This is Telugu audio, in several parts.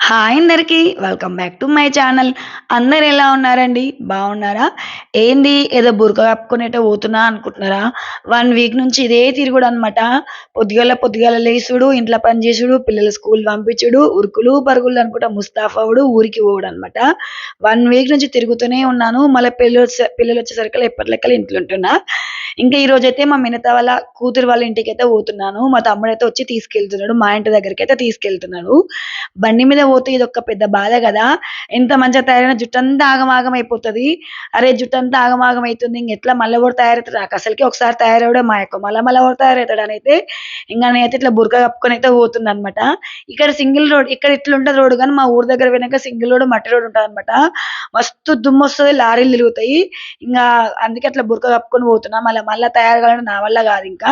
హాయ్ అందరికి welcome back to my channel. అందరు ఎలా ఉన్నారండి? బాగున్నారా? ఏంది ఏదో బురక కప్పుకునేటో పోతున్నా అనుకుంటున్నారా? 1 వీక్ నుంచి ఇదే తిరుగుడు అనమాట. పొద్దుగాల పొద్దుగాల లేసుడు, ఇంట్లో పని చేసుడు, పిల్లలు స్కూల్ పంపించుడు, ఉరుకులు పరుగులు అనుకుంటా ముస్తాఫవుడు, ఊరికి పోవుడు అనమాట. 1 వీక్ నుంచి తిరుగుతూనే ఉన్నాను. మళ్ళీ పిల్లలు వచ్చేసరికి ఎప్పటి లెక్కలు ఇంట్లో ఉంటున్నా. ఇంకా ఈ రోజైతే మా మినత వాళ్ళ కూతురు వాళ్ళ ఇంటికైతే పోతున్నాను. మా తమ్ముడైతే వచ్చి తీసుకెళ్తున్నాడు. మా ఇంటి దగ్గరికైతే తీసుకెళ్తున్నాడు. బండి మీద పోతే ఇదొక పెద్ద బాధ గదా! ఎంత మంచిగా తయారైన జుట్టంతా ఆగమాగం అయిపోతది. అరే! జుట్టంతా ఆగమాగం అయితుంది. ఇంగెట్లా మళ్ళా గూడా తయారైతడు. నాకసలకే ఒకసారి తయారవ్వడే మాయక్కువ. మళ్ళా గూడా తయారైతడనైతే ఇంగ నేనైతే ఇట్లా బురక కప్పుకొనైతే పోతున్నా అనమాట. ఇక్కడ సింగిల్ రోడ్. ఇక్కడ ఇట్లుంటది రోడ్ గానీ, మా ఊరు దగ్గర పోయినంక సింగిల్ రోడ్, మట్టి రోడ్ ఉంటదనమాట. మస్తు దుమ్మొస్తది. లారీలు తిరుగుతాయి. ఇంగా అందుకే అట్లా బురక కప్పుకొని పోతున్నా. మళ్ళా తయారు కావాలంటే నా వల్ల గాదింకా.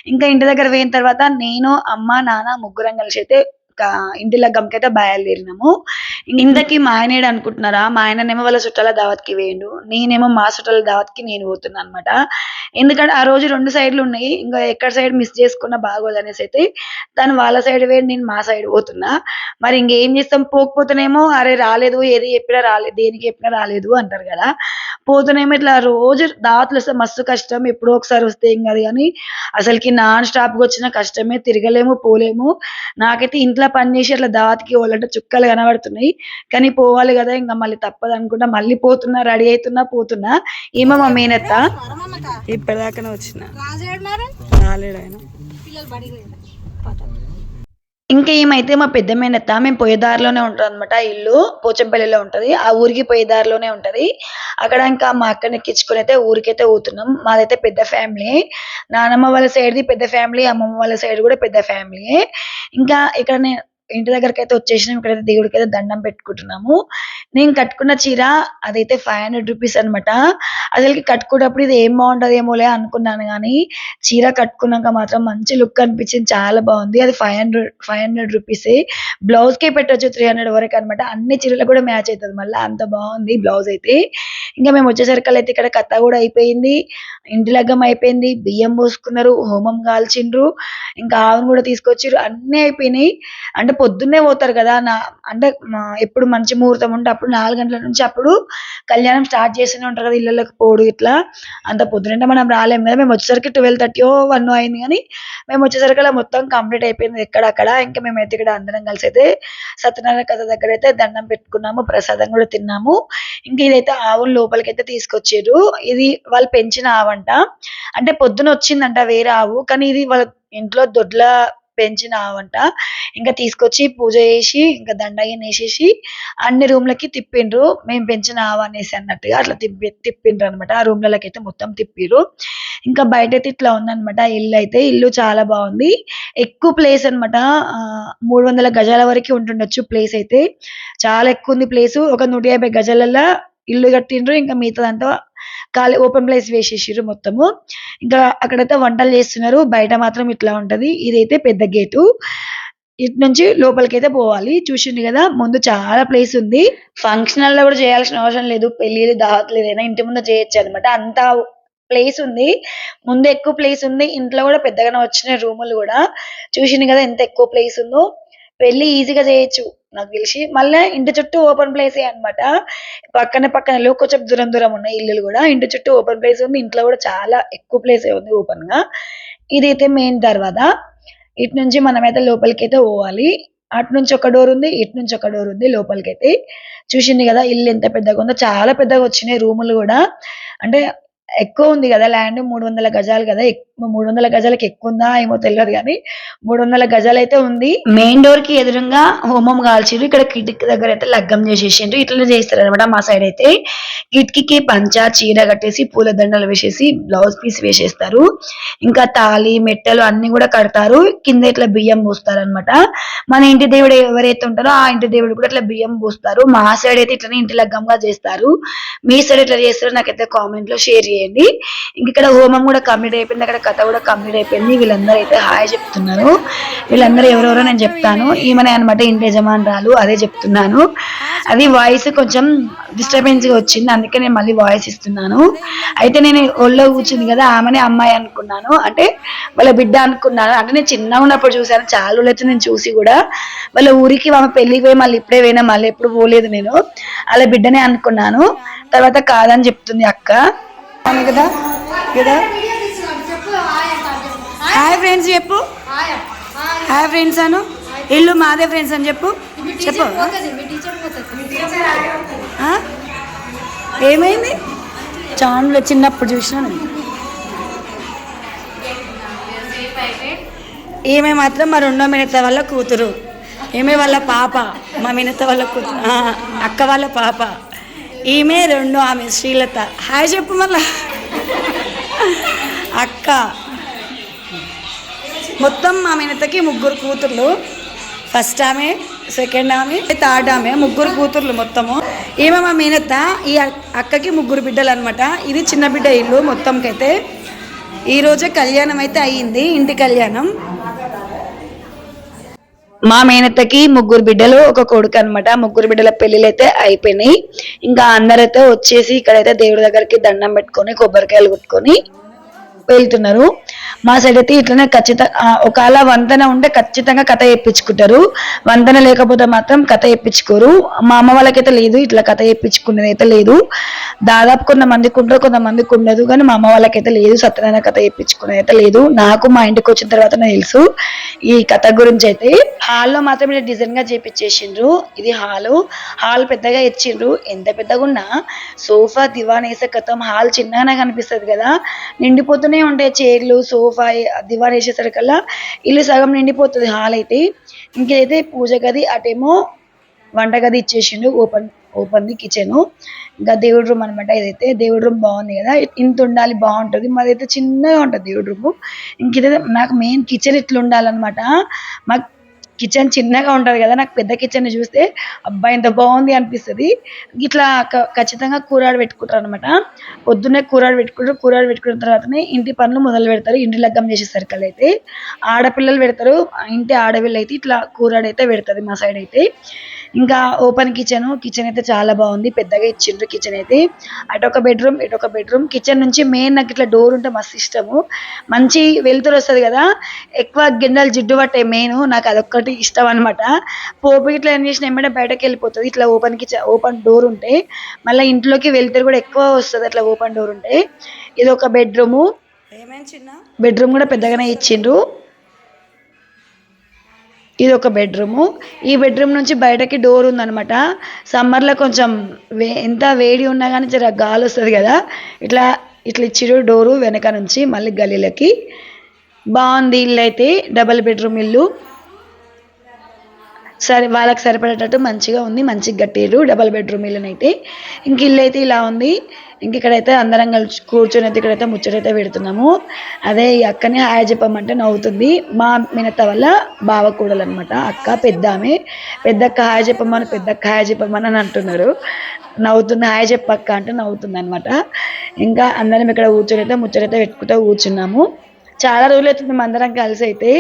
ఇంకా ఇంటి దగ్గర పోయిన తర్వాత నేను, అమ్మ, నాన్న ముగ్గురం కలిసైతే ఇంటి లగ్గంకైతే బయలుదేరినాము. ఇంతకీ మా ఆయన ఏడు అనుకుంటున్నారా? మా ఆయననేమో వాళ్ళ చుట్టాల దావత్‌కి పోయిండు. నేనేమో మా చుట్టాల దావత్‌కి నేను పోతున్నా అనమాట. ఎందుకంటే ఆ రోజు 2 సైడ్‌లు ఉన్నాయి. ఇంగా ఎక్కడ సైడ్ మిస్ చేసుకున్నా బాగోదనేసి అయితే తను వాళ్ళ సైడ్ పోయిండు. నేను మా సైడ్ పోతున్నా. మరి ఇంకేం చేస్తాం? పోకపోతేనేమో అరే రాలేదు, ఏది చెప్పినా రాలేదు, దేనికి చెప్పినా రాలేదు అంటారు కదా! పోతేనేమో ఇట్లా రోజు దావత్‌లొస్తే మస్తు కష్టం. ఎప్పుడో ఒకసారి వస్తే ఏం కాదు గానీ అసలకి నాన్ స్టాప్‌గా వచ్చిన కష్టమే. తిరగలేము, పోలేము. నాకైతే ఇంట్లో పని చేసి అట్లా దావత్‌కి పోవాలంటే చుక్కలు కనబడుతున్నాయి. కానీ పోవాలి గదా! ఇంగ మళ్ళీ తప్పదనుకుంటా మళ్ళీ పోతున్నా, రెడీ అయితున్నా, పోతున్నా. ఈమె మా మేనత్త. ఇప్పటిదాకానే వచ్చిన. రాలేడాయన. ఇంకా ఈమైతే మా పెద్ద మేనత్త. మేము పోయే దారిలోనే ఉంటదనమాట ఇల్లు. పోచంపల్లిలో ఉంటది. ఆ ఊరికి పోయే దారిలోనే ఉంటది. అక్కడ ఇంకా మా అక్కని ఎక్కించుకొనైతే ఊరికైతే పోతున్నాం. మాదైతే పెద్ద ఫ్యామిలీ. నానమ్మ వాళ్ళ సైడ్‌ది పెద్ద ఫ్యామిలీ. అమ్మమ్మ వాళ్ళ సైడ్ గూడా పెద్ద ఫ్యామిలీయే. ఇంకా ఇక్కడ ఇంటి దగ్గరకైతే వచ్చేసినాం. ఇక్కడైతే దేవుడికైతే దండం పెట్టుకుంటున్నాము. నేను కట్టుకున్న చీర అదైతే రూ. 500 అనమాట. అసలకి కట్టుకునేటప్పుడు ఇది ఏం బావుంటదేమోలే అనుకున్నాను గానీ, చీర కట్టుకున్నాక మాత్రం మంచి లుక్ అనిపించింది. చాలా బావుంది. అది 500 రూపీసే. బ్లౌజ్‌కే పెట్టొచ్చు 300 వరకనమాట. అన్ని చీరలకు కూడా మ్యాచ్ అయితది మళ్ళా. అంత బావుంది బ్లౌజ్ అయితే. ఇంకా మేము వచ్చేసరికల్లా ఇక్కడ కథ గూడా అయిపోయింది. ఇంటి లగ్గం అయిపోయింది. బియ్యం పోసుకున్నారు. హోమం కాల్చిండ్రు. ఇంకా ఆవును గూడా తీసుకొచ్చిర్రు. అన్నీ అయిపోయినాయి. అంటే పొద్దున్నే పోతారు గదా! అంటే ఎప్పుడు మంచి ముహూర్తం ఉంటే అప్పుడు 4 గంటల నుంచి అప్పుడు కళ్యాణం స్టార్ట్ చేస్తూనే ఉంటారు కదా! ఇళ్ళలోకి పోవుడు ఇట్లా. అంత పొద్దునంటే మనం రాలేము గదా! మేము వచ్చేసరికి 12:30 1 అయింది గానీ, మేము వచ్చేసరికల్లా మొత్తం కంప్లీట్ అయిపోయింది ఎక్కడక్కడ. ఇంకా మేమైతే ఇక్కడ అందరం కలిసైతే సత్యనారాయణ కథ దగ్గరైతే దండం పెట్టుకున్నాము. ప్రసాదం గూడా తిన్నాము. ఇంక ఇదైతే ఆవులు లోపలికైతే తీసుకొచ్చిర్రు. ఇది వాళ్ళు పెంచిన ఆవంట. అంటే పొద్దునొచ్చిందంట వేరే ఆవు. కానీ ఇది వాళ్ళ ఇంట్లో దొడ్ల పెంచిన ఆవంట. ఇంక తీసుకొచ్చి పూజ చేసి, ఇంక దండ గిన్నేసేసి అన్ని రూమ్‌లకి తిప్పిండ్రు. మేము పెంచిన ఆవనేసి అన్నట్టుగా అట్లా తిప్పిండ్రనమాట. ఆ రూమ్‌లలోకైతే మొత్తం తిప్పిర్రు. ఇంకా బయటైతే ఇట్లా ఉందనమాట ఇల్లయితే. ఇల్లు చాలా బావుంది. ఎక్కువ ప్లేస్ అనమాట. 300 గజాల వరకి ఉంటుండొచ్చు ప్లేసయితే. చాలా ఎక్కువుంది ప్లేసు. ఒక 150 గజాలల్ల ఇల్లు కట్టిండ్రు. ఇంకా మిగతాదంతా ఖాళీ ఓపెన్ ప్లేస్ వేసేసిర్రు మొత్తము. ఇంకా అక్కడైతే వంటలు చేస్తున్నారు. బయట మాత్రం ఇట్లా ఉంటది. ఇదైతే పెద్ద గేటు. ఇటు నుంచి లోపలికైతే పోవాలి. చూషిండ్రు గదా! ముందు చాలా ప్లేస్ ఉంది. ఫంక్షన్ హాల్‌లో గూడా చేయాల్సిన అవసరం లేదు. పెళ్ళిళ్ళు, దావత్లు ఏదైనా ఇంటి ముందు చేయొచ్చనమాట. అంత ప్లేస్ ఉంది. ముందు ఎక్కువ ప్లేస్ ఉంది. ఇంట్లో గూడా పెద్దగానే వచ్చినాయి రూములు గూడా. చూషిండ్రు గదా! ఎంత ఎక్కువ ప్లేస్ ఉందో. పెళ్లి ఈజీగా చేయొచ్చు నాకు తెలిసి. మళ్ళా ఇంటి చుట్టూ ఓపెన్ ప్లేసే అన్నమాట. పక్కన కొంచెం దూరం దూరం ఉన్నాయి ఇల్లులు గూడా. ఇంటి చుట్టూ ఓపెన్ ప్లేస్ ఉంది. ఇంట్లో గూడా చాలా ఎక్కువ ప్లేసే ఉంది ఓపెన్‌గా. ఇదైతే మెయిన్ దర్వాజా. ఇటు నుంచి మనమైతే లోపలికైతే పోవాలి. అటు నుంచి ఒక డోర్ ఉంది. ఇటు నుంచి ఒక డోర్ ఉంది లోపలికైతే. చూషిండ్రు గదా! ఇల్లు ఎంత పెద్దగుందో. చాలా పెద్దగొచ్చినాయి రూములు గూడా. అంటే ఎక్కువుంది గదా! ల్యాండ్ 300 గజాలు గదా! 300 గజాలకి ఎక్కువుందా ఏమో తెల్వదు గానీ, 300 గజాలైతే ఉంది. మెయిన్ డోర్‌కి ఎదురుంగా హోమం కాల్చిర్రు. ఇక్కడ కిటికీ దగ్గరైతే లగ్గం చేసేసిండ్రు. ఇట్లనే చేస్తారనమాట మా సైడయితే. కిటికీకి పంచ, చీర కట్టేసి, పూల దండలు వేసేసి, బ్లౌజ్ పీస్ వేసేస్తారు. ఇంకా తాళి, మెట్టెలు అన్నీ గూడా కడతారు. కింద ఇట్లా బియ్యం పోస్తారనమాట. మన ఇంటి దేవుడు ఎవరైతే ఉంటారో ఆ ఇంటి దేవుడు కూడా ఇట్లా బియ్యం పోస్తారు. మా సైడయితే ఇట్లనే ఇంటి లగ్గంగా చేస్తారు. మీ సైడ్ ఎట్లా చేస్తారో నాకైతే కామెంట్‌లో షేర్ చేయండి. చేయండి. ఇంక ఇక్కడ హోమం కూడా కంప్లీట్ అయిపోయింది, అక్కడ కథ కూడా కంప్లీట్ అయిపోయింది. వీళ్ళందరూ అయితే హాయ్ చెప్తున్నారు. వీళ్ళందరూ ఎవరెవరో నేను చెప్తాను. ఈమెనే అనమాట ఇంటి యజమానురాలు, అదే చెప్తున్నాను. అది వాయిస్ కొంచెం డిస్టర్బెన్స్ గా వచ్చింది, అందుకే నేను మళ్ళీ వాయిస్ ఇస్తున్నాను. అయితే నేను ఒళ్ళో కూర్చుంది కదా ఆమెనే అమ్మాయి అనుకున్నాను, అంటే వాళ్ళ బిడ్డ అనుకున్నాను. అంటే నేను చిన్నగా ఉన్నప్పుడు చూసాను, చాలా రోజులు అయితే నేను చూసి కూడా. వాళ్ళ ఊరికి ఆమె పెళ్లికి పోయి మళ్ళీ ఇప్పుడే పోయినా, మళ్ళీ ఎప్పుడు పోలేదు నేను. వాళ్ళ బిడ్డనే అనుకున్నాను, తర్వాత కాదని చెప్తుంది అక్క కదా కదా. హాయ్ ఫ్రెండ్స్ చెప్పు, హాయ్ ఫ్రెండ్స్ అను. ఇల్లు మాదే ఫ్రెండ్స్ అని చెప్పు. చెప్పు ఏమైంది? చాన్లో చిన్నప్పుడు చూసినాను. ఈమె మాత్రం మా రెండో మినత వాళ్ళ కూతురు, ఈమె వాళ్ళ పాప, మా మినత వాళ్ళ కూతురు, అక్క వాళ్ళ పాప. ఈమె రెండో ఆమె శ్రీలత. హాయ్ చెప్పు మళ్ళా. అక్క మొత్తం మా మినతకి ముగ్గురు కూతుర్లు. ఫస్ట్ ఆమె, సెకండ్ ఆమె, థర్డ్ ఆమె, ముగ్గురు కూతుర్లు మొత్తము. ఈమె మా మేనత్త. ఈ అక్కకి ముగ్గురు బిడ్డలు అనమాట. ఇది చిన్న బిడ్డ ఇల్లు మొత్తంకైతే. ఈరోజే కళ్యాణం అయితే అయ్యింది, ఇంటి కళ్యాణం. మా మేనత్తకి ముగ్గురు బిడ్డలు, ఒక కొడుకు అనమాట. ముగ్గురు బిడ్డల పెళ్ళిళ్ళు అయితే అయిపోయినాయి. ఇంకా అందరైతే వచ్చేసి ఇక్కడైతే దేవుడి దగ్గరికి దండం పెట్టుకొని కొబ్బరికాయలు కొట్టుకొని వెళ్తున్నారు. మా సైడ్ అయితే ఇట్లనే ఖచ్చితంగా ఒకవేళ వంతెన ఉంటే ఖచ్చితంగా కథ చెప్పించుకుంటారు, వంతెన లేకపోతే మాత్రం కథ చెప్పించుకోరు. మా అమ్మ వాళ్ళకైతే లేదు, ఇట్లా కథ చెప్పించుకునేది అయితే లేదు. దాదాపు కొంతమందికి ఉంటారు, కొంతమందికి ఉండదు, కానీ మా అమ్మ వాళ్ళకైతే లేదు, సత్యనారాయణ కథ చెప్పించుకునేది అయితే లేదు. నాకు మా ఇంటికి వచ్చిన తర్వాత నాకు తెలుసు ఈ కథ గురించి. అయితే హాల్లో మాత్రం ఇలా డిజైన్ గా చేపించేసిండ్రు. ఇది హాల్ పెద్దగా ఇచ్చిండ్రు. ఎంత పెద్దగా ఉన్నా సోఫా దివాన్ వేసే కథం హాల్ చిన్నగానే కనిపిస్తుంది కదా, నిండిపోతూనే ఉంటాయి చైర్లు, సోఫా, దివాన్ వేసేసరికల్లా ఇల్లు సగం నిండిపోతుంది హాల్ అయితే. ఇంకైతే పూజ గది, అటేమో వంటగది ఇచ్చేసిండు, ఓపెన్ ది కిచెన్. ఇంకా దేవుడి రూమ్ అనమాట. ఇదైతే దేవుడి రూమ్ బాగుంది కదా, ఇంత ఉండాలి బాగుంటుంది. మాదైతే చిన్నగా ఉంటుంది దేవుడి రూమ్. ఇంకైతే నాకు మెయిన్ కిచెన్ ఇట్లా ఉండాలన్నమాట. మాకు కిచెన్ చిన్నగా ఉంటుంది కదా, నాకు పెద్ద కిచెన్ చూస్తే అబ్బాయి ఇంత బాగుంది అనిపిస్తుంది. ఇట్లా ఖచ్చితంగా కూరాడు పెట్టుకుంటారు అనమాట. పొద్దున్నే కూరాడు పెట్టుకున్న తర్వాతనే ఇంటి పనులు మొదలు పెడతారు. ఇంటి లగ్గం చేసేసరికి అయితే ఆడపిల్లలు పెడతారు, ఇంటి ఆడపిల్ల అయితే ఇట్లా కూరాడు అయితే పెడతారు మా సైడ్ అయితే. ఇంకా ఓపెన్ కిచెన్ అయితే చాలా బాగుంది, పెద్దగా ఇచ్చిండ్రు కిచెన్ అయితే. అటొక బెడ్రూమ్, ఇటొక బెడ్రూమ్. కిచెన్ నుంచి మెయిన్ నాకు ఇట్లా డోర్ ఉంటే మస్తు ఇష్టము, మంచి వెలుతురు వస్తుంది కదా, ఎక్కువ గిన్నెలు జిడ్డు పట్టే మెయిన్ నాకు అదొక్కటి ఇష్టం అనమాట. పోపు ఇట్లా ఏం చేసిన ఏమంటే బయటకు వెళ్ళిపోతుంది ఇట్లా ఓపెన్ డోర్ ఉంటే. మళ్ళీ ఇంట్లోకి వెలుతురు కూడా ఎక్కువ వస్తుంది అట్లా ఓపెన్ డోర్ ఉంటే. ఇది ఒక బెడ్రూమ్, బెడ్రూమ్ కూడా పెద్దగానే ఇచ్చిండ్రు. ఇది ఒక బెడ్రూము. ఈ బెడ్రూమ్ నుంచి బయటకి డోర్ ఉందనమాట. సమ్మర్లో కొంచెం ఎంత వేడి ఉన్నా కానీ జర గాలి వస్తుంది కదా, ఇట్లా ఇచ్చిరు డోరు వెనక నుంచి మళ్ళీ గలీలకి. బాగుంది ఇల్లు అయితే, డబల్ బెడ్రూమ్ ఇల్లు. సరే వాళ్ళకి సరిపడేటట్టు మంచిగా ఉంది, మంచిగా కట్టిర్రు డబల్ బెడ్రూమ్ ఇల్లునైతే. ఇంక ఇల్లు అయితే ఇలా ఉంది. ఇంక ఇక్కడైతే అందరం కలిసి కూర్చొని అయితే ఇక్కడైతే ముచ్చటైతే పెడుతున్నాము. అదే ఈ అక్కని హాయ్ చెప్పమంటే నవ్వుతుంది. మా మినత వల్ల బావ కూడలు అనమాట అక్క, పెద్దక్క హాయ్ చెప్పమని అని అంటున్నారు. నవ్వుతుంది, హాయ్ చెప్పక్క అంటే నవ్వుతుంది అనమాట. ఇంకా అందరం ఇక్కడ కూర్చొని అయితే ముచ్చటైతే పెట్టుకుంటూ కూర్చున్నాము. చాలా రోజులు అవుతుంది మేము అందరం కలిసి అయితే.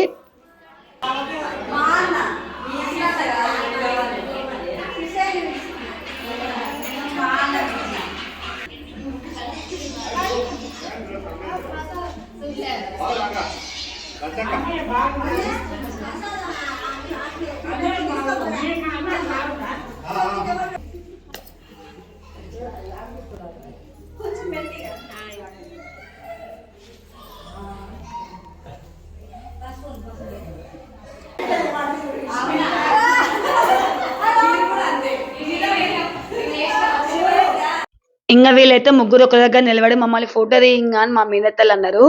ఇంకా వీళ్ళైతే ముగ్గురు ఒక దగ్గర నిలబడి మమ్మల్ని ఫోటో తీయంగా అని మా మేనత్తలు అన్నారు.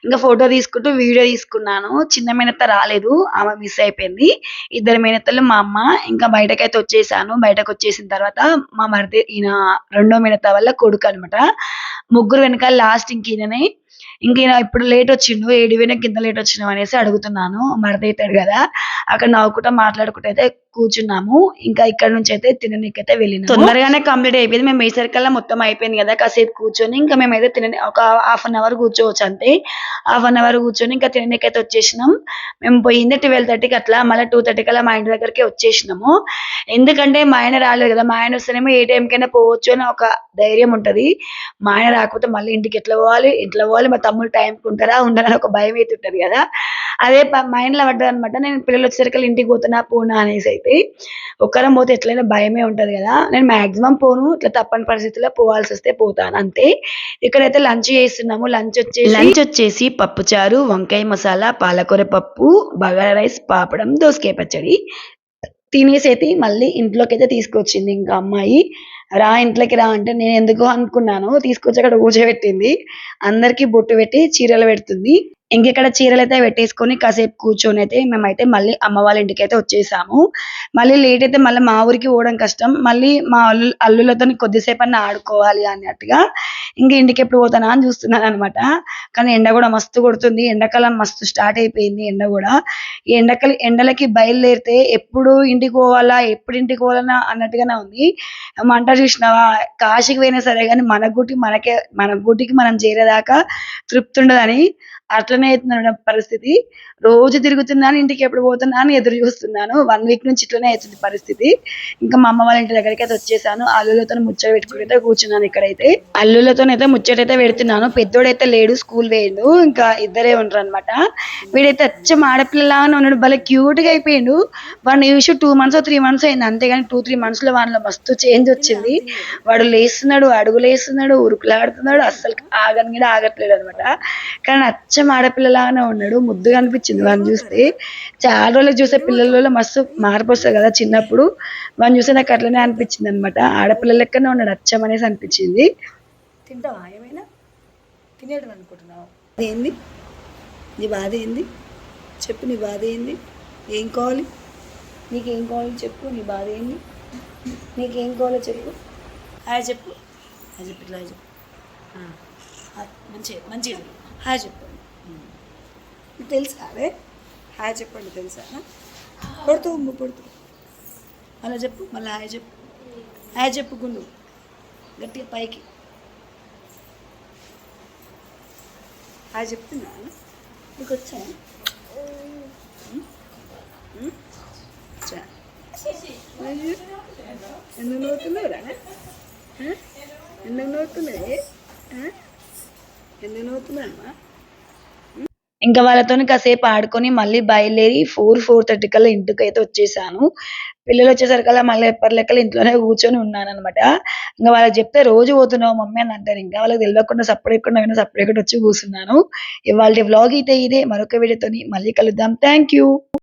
ఇంకా ఫోటో తీసుకుంటూ వీడియో తీసుకున్నాను. చిన్న మేనత్త రాలేదు, ఆమె మిస్ అయిపోయింది. ఇద్దరు మేనత్తలు, మా అమ్మ. ఇంకా బయటకైతే వచ్చేసాను. బయటకు వచ్చేసిన తర్వాత మా మరిది, ఈయన రెండో మేనత్త వల్ల కొడుకు అనమాట. ముగ్గురు వెనకాల లాస్ట్ ఈయననే. ఇంక ఈయన ఇప్పుడు లేట్ వచ్చిండు, 7 కింద లేట్ వచ్చినావు అనేసి అడుగుతున్నాను. మరిది అవుతాడు కదా, అక్కడ నవ్వుకుంటా మాట్లాడుకుంటూ అయితే కూర్చున్నాము. ఇంకా ఇక్కడ నుంచి అయితే తిననీకైతే వెళ్ళినాము. తొందరగానే కంప్లీట్ అయిపోయింది. మేము వేసరికల్లా మొత్తం అయిపోయింది కదా, కాసేపు కూర్చొని ఇంకా మేమైతే ఒక హాఫ్ అన్ అవర్ కూర్చోవచ్చు అంతే. హాఫ్ అన్ అవర్ కూర్చొని ఇంకా తిననీకైతే వచ్చేసినాం. మేము పోయింది 12:30కి అట్లా, మళ్ళీ 2:30 కల్లా మా ఇంటి దగ్గరికి వచ్చేసినాము. ఎందుకంటే మా ఆయన రాలేదు కదా, మా ఆయన వస్తేనేమో ఏ టైంకైనా పోవచ్చు అని ఒక ధైర్యం ఉంటది. మా ఆయన రాకపోతే మళ్ళీ ఇంటికి ఎట్లా పోవాలి, ఎట్లా పోవాలి, మా తమ్ముడు టైంకి ఉంటారా ఉండరా అని ఒక భయం అయితే ఉంటది కదా. అదే మైండ్లో పడ్డదనమాట. నేను పిల్లలు వచ్చేసరికి ఇంటికి పోతున్నా పోనా అనేసి అయితే. ఒక్కరం పోతే ఎట్లయినా భయమే ఉంటది కదా. నేను మాక్సిమం పోను, ఇట్లా తప్పని పరిస్థితుల్లో పోవాల్సి వస్తే పోతాను అంతే. ఇక్కడైతే లంచ్ చేస్తున్నాము. లంచ్ వచ్చేసి పప్పుచారు, వంకాయ మసాలా, పాలకూర పప్పు, బగారా రైస్, పాపడం, దోసకాయ పచ్చడి. తినేసి అయితే మళ్ళీ ఇంట్లోకైతే తీసుకొచ్చింది ఇంకా అమ్మాయి. రా ఇంట్లోకి రా అంటే నేను ఎందుకో అనుకున్నాను. తీసుకొచ్చి అక్కడ కూర్చోబెట్టింది. అందరికి బొట్టు పెట్టి చీరలు పెడుతుంది. ఇంకిక్కడ చీరలైతే పెట్టేసుకొని కాసేపు కూర్చొని అయితే మేమైతే మళ్ళీ అమ్మ వాళ్ళ ఇంటికైతే వచ్చేసాము. మళ్ళీ లేట్ అయితే మళ్ళీ మా ఊరికి పోవడం కష్టం. మళ్ళీ మా అల్లులతోని కొద్దిసేపన్నా ఆడుకోవాలి అన్నట్టుగా ఇంక ఇంటికి ఎప్పుడు పోతానా అని చూస్తున్నాను అనమాట. కానీ ఎండ కూడా మస్తు కొడుతుంది. ఎండాకాలం మస్తు స్టార్ట్ అయిపోయింది ఎండ కూడా. ఈ ఎండలకి బయలుదేరితే ఎప్పుడు ఇంటికి పోవాలా, ఎప్పుడు ఇంటికి పోవాలన్నా అన్నట్టుగానే ఉంది. అంటారు చూసినావా, కాశీకి పోయినా సరే కానీ మన గూటికి మనం చేరేదాకా తృప్తి ఉండదని. అట్లనే అవుతుంది నా పరిస్థితి. రోజు తిరుగుతున్నాను, ఇంటికి ఎప్పుడు పోతున్నా అని ఎదురు చూస్తున్నాను. 1 వీక్ నుంచి ఇట్లనే అవుతుంది పరిస్థితి. ఇంకా మా అమ్మ వాళ్ళ ఇంటి దగ్గరికి అయితే వచ్చేసాను. అల్లులతో ముచ్చట పెట్టుకుని కూర్చున్నాను ఇక్కడైతే. అల్లులతోనైతే ముచ్చటైతే పెడుతున్నాను. పెద్దోడైతే లేడు, స్కూల్ వేయండు. ఇంకా ఇద్దరే ఉంటారు అనమాట. వీడైతే అచ్చం ఆడపిల్లలాగానే ఉన్నాడు, భలే క్యూట్ గా అయిపోయిండు. వాడిని చూసి 2 months 3 months అయింది అంతేగాని 2-3 months లో వాడిలో మస్తు చేంజ్ వచ్చింది. వాడు లేస్తున్నాడు, అడుగులు వేస్తున్నాడు, ఉరుకులాడుతున్నాడు, అస్సలు ఆగని కూడా ఆగట్లేడు అనమాట. కానీ అచ్చం ఆడపిల్లలాగానే ఉన్నాడు. ముద్దుగా అనిపించింది వాడిని చూస్తే. చాలా రోజులు చూసే పిల్లలలో మస్తు మార్పు వస్తుంది కదా చిన్నప్పుడు. వాడిని చూస్తే నాకు అట్లనే అనిపించింది అనమాట. ఆడపిల్ల లెక్కనే ఉన్నాడు అచ్చం అనేసి అనిపించింది. తింటావా ఏమైనా? తినేయడం అనుకుంటున్నావు? అదేంది నీ బాధ? ఏంది చెప్పు, నీ బాధ ఏంది? ఏం కావాలి నీకేం కావాలి చెప్పు, నీ బాధ ఏంది? నీకేం కావాలో చెప్పు. హాయ్ చెప్పు, హాయ్ చెప్పు, ఇట్లా చెప్పు. మంచిగా హాయ్ చెప్పండి. తెలుసా? అదే హాయ్ చెప్పండి తెలుసా? పడుతూ అలా చెప్పు, మళ్ళీ హాయ్ చెప్పు. హాయ్ చెప్పు గుండు గట్టిగా పైకి. హాయ్ చెప్తున్నా నీకు వచ్చా? ఎందుకు నవ్వుతున్నావురా? ఎందుకు నవ్వుతున్నాయి? ఎందుకు నవ్వుతున్నావా? ఇంకా వాళ్ళతో కాసేపు ఆడుకొని మళ్ళీ బయలుదేరి 4-4:30 కల్లా ఇంటికి అయితే వచ్చేసాను. పిల్లలు వచ్చేసరికల్లా మళ్ళీ ఎప్పటి లెక్కలు ఇంట్లోనే కూర్చొని ఉన్నాను అనమాట. ఇంకా వాళ్ళకి చెప్తే రోజు పోతున్నావు మమ్మీ అని అంటారు. ఇంకా వాళ్ళకి తెలియకుండా సపరేట్ వచ్చి కూర్చున్నాను. ఇవాళ వ్లాగ్ అయితే ఇదే. మరొక వీడియోతోని మళ్ళీ కలుద్దాం. Thank you.